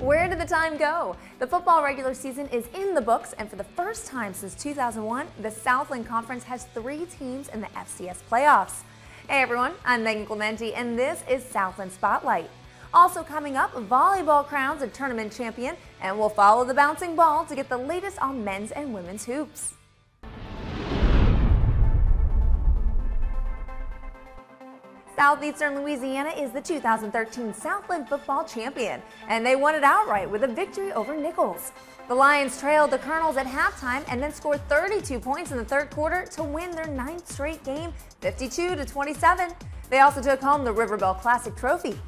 Where did the time go? The football regular season is in the books, and for the first time since 2001, the Southland Conference has 3 teams in the FCS Playoffs. Hey everyone, I'm Megan Clementi, and this is Southland Spotlight. Also coming up, volleyball crowns a tournament champion, and we'll follow the bouncing ball to get the latest on men's and women's hoops. Southeastern Louisiana is the 2013 Southland football champion, and they won it outright with a victory over Nichols. The Lions trailed the Colonels at halftime and then scored 32 points in the third quarter to win their 9th straight game, 52-27. They also took home the Riverbell Classic trophy.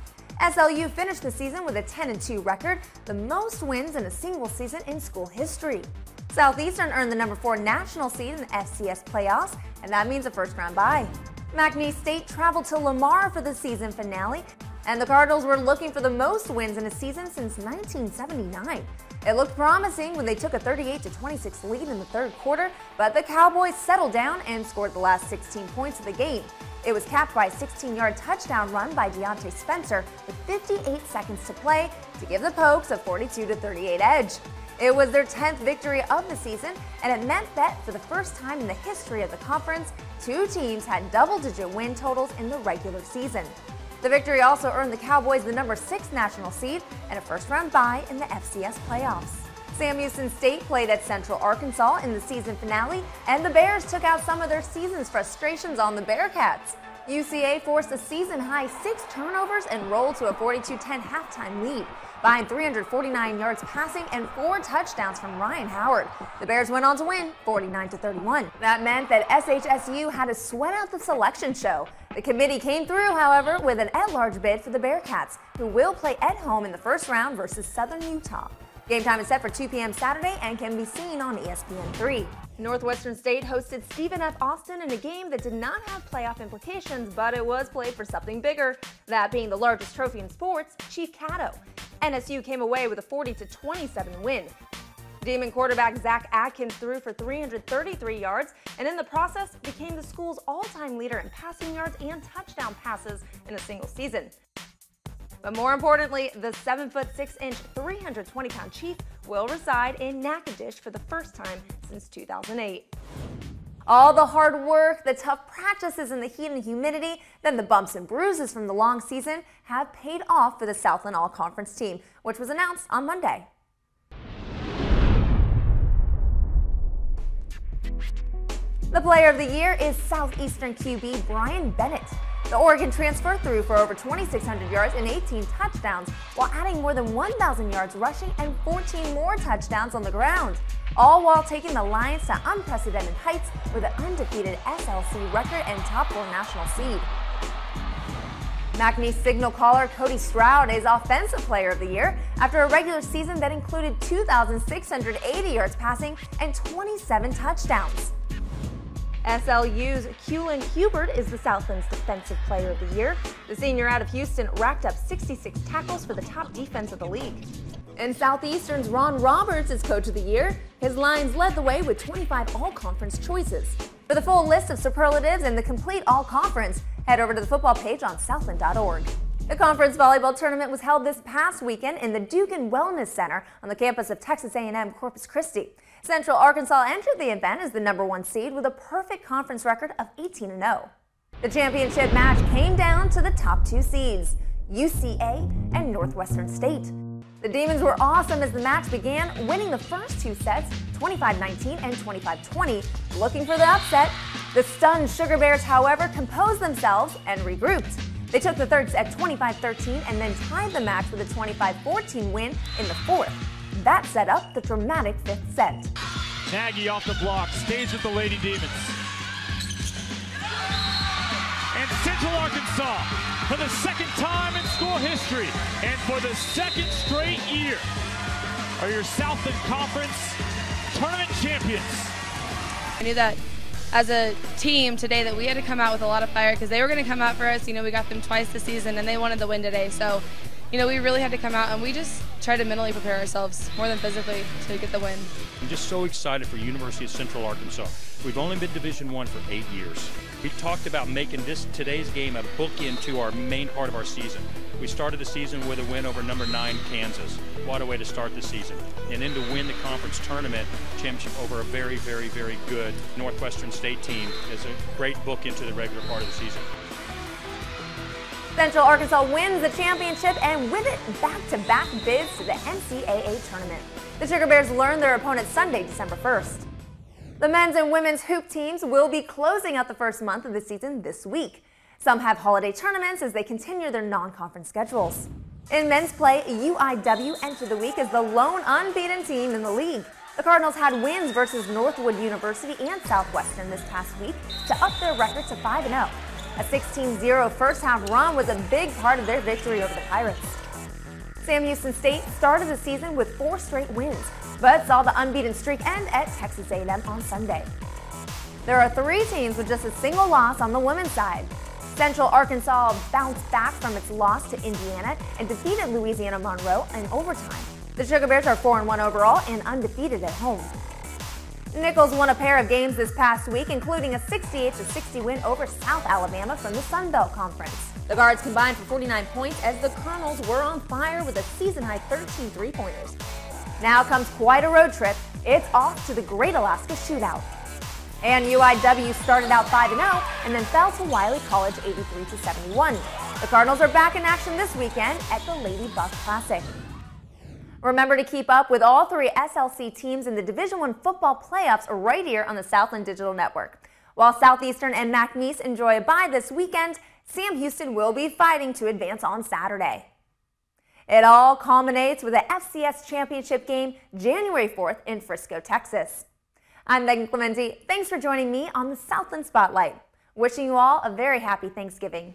SLU finished the season with a 10-2 record, the most wins in a single season in school history. Southeastern earned the number 4 national seed in the FCS Playoffs, and that means a first-round bye. McNeese State traveled to Lamar for the season finale, and the Cardinals were looking for the most wins in a season since 1979. It looked promising when they took a 38-26 lead in the third quarter, but the Cowboys settled down and scored the last 16 points of the game. It was capped by a 16-yard touchdown run by Deontay Spencer with 58 seconds to play to give the Pokes a 42-38 edge. It was their 10th victory of the season, and it meant that for the first time in the history of the conference, 2 teams had double-digit win totals in the regular season. The victory also earned the Cowboys the number 6 national seed and a first-round bye in the FCS Playoffs. Sam Houston State played at Central Arkansas in the season finale, and the Bears took out some of their season's frustrations on the Bearcats. UCA forced a season-high 6 turnovers and rolled to a 42-10 halftime lead, behind 349 yards passing and 4 touchdowns from Ryan Howard. The Bears went on to win 49-31. That meant that SHSU had to sweat out the selection show. The committee came through, however, with an at-large bid for the Bearcats, who will play at home in the first round versus Southern Utah. Game time is set for 2 p.m. Saturday and can be seen on ESPN3. Northwestern State hosted Stephen F. Austin in a game that did not have playoff implications, but it was played for something bigger, that being the largest trophy in sports, Chief Caddo. NSU came away with a 40-27 win. Demon quarterback Zach Atkins threw for 333 yards and in the process became the school's all-time leader in passing yards and touchdown passes in a single season. But more importantly, the 7'6", 320-pound Chief will reside in Natchitoches for the first time since 2008. All the hard work, the tough practices in the heat and humidity, then the bumps and bruises from the long season have paid off for the Southland All-Conference team, which was announced on Monday. The Player of the Year is Southeastern QB Brian Bennett. The Oregon transfer threw for over 2,600 yards and 18 touchdowns, while adding more than 1,000 yards rushing and 14 more touchdowns on the ground, all while taking the Lions to unprecedented heights with an undefeated SLC record and top 4 national seed. McNeese signal caller Cody Stroud is Offensive Player of the Year after a regular season that included 2,680 yards passing and 27 touchdowns. SLU's Cullen Hubert is the Southland's Defensive Player of the Year. The senior out of Houston racked up 66 tackles for the top defense of the league. And Southeastern's Ron Roberts is Coach of the Year. His Lions led the way with 25 all-conference choices. For the full list of superlatives and the complete all-conference, head over to the football page on southland.org. The conference volleyball tournament was held this past weekend in the Dugan Wellness Center on the campus of Texas A&M Corpus Christi. Central Arkansas entered the event as the number 1 seed with a perfect conference record of 18-0. The championship match came down to the top 2 seeds, UCA and Northwestern State. The Demons were awesome as the match began, winning the first 2 sets, 25-19 and 25-20, looking for the upset. The stunned Sugar Bears, however, composed themselves and regrouped. They took the third set 25-13 and then tied the match with a 25-14 win in the fourth. That set up the dramatic 5th set. Nagy off the block, stays with the Lady Demons. And Central Arkansas, for the 2nd time in school history, and for the 2nd straight year, are your Southland Conference tournament champions. I knew that as a team today that we had to come out with a lot of fire because they were going to come out for us. You know, we got them twice this season and they wanted the win today. So, you know, we really had to come out and we just tried to mentally prepare ourselves more than physically to get the win. I'm just so excited for University of Central Arkansas. We've only been Division I for 8 years. We talked about making today's game a bookend to our main part of our season. We started the season with a win over number 9 Kansas. What a way to start the season. And then to win the conference tournament championship over a very, very, very good Northwestern State team is a great book into the regular part of the season. Central Arkansas wins the championship and with it, back-to-back bids to the NCAA tournament. The Sugar Bears learn their opponent Sunday, December 1st. The men's and women's hoop teams will be closing out the first month of the season this week. Some have holiday tournaments as they continue their non-conference schedules. In men's play, UIW entered the week as the lone unbeaten team in the league. The Cardinals had wins versus Northwood University and Southwestern this past week to up their record to 5-0. A 16-0 first-half run was a big part of their victory over the Pirates. Sam Houston State started the season with 4 straight wins, but saw the unbeaten streak end at Texas A&M on Sunday. There are 3 teams with just a single loss on the women's side. Central Arkansas bounced back from its loss to Indiana and defeated Louisiana Monroe in overtime. The Sugar Bears are 4-1 overall and undefeated at home. Nichols won a pair of games this past week, including a 68-60 win over South Alabama from the Sun Belt Conference. The Guards combined for 49 points as the Colonels were on fire with a season-high 13 three-pointers. Now comes quite a road trip. It's off to the Great Alaska Shootout. And UIW started out 5-0 and then fell to Wiley College 83-71. The Cardinals are back in action this weekend at the Lady Buff Classic. Remember to keep up with all 3 SLC teams in the Division I football playoffs right here on the Southland Digital Network. While Southeastern and McNeese enjoy a bye this weekend, Sam Houston will be fighting to advance on Saturday. It all culminates with the FCS Championship game January 4th in Frisco, Texas. I'm Megan Clementi. Thanks for joining me on the Southland Spotlight. Wishing you all a very happy Thanksgiving.